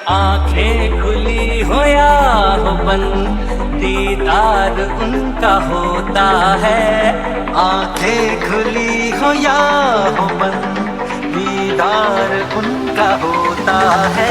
आंखें खुली हो या हो बंद, दीदार उनका होता है। आंखें खुली हो या हो बंद, दीदार उनका होता है।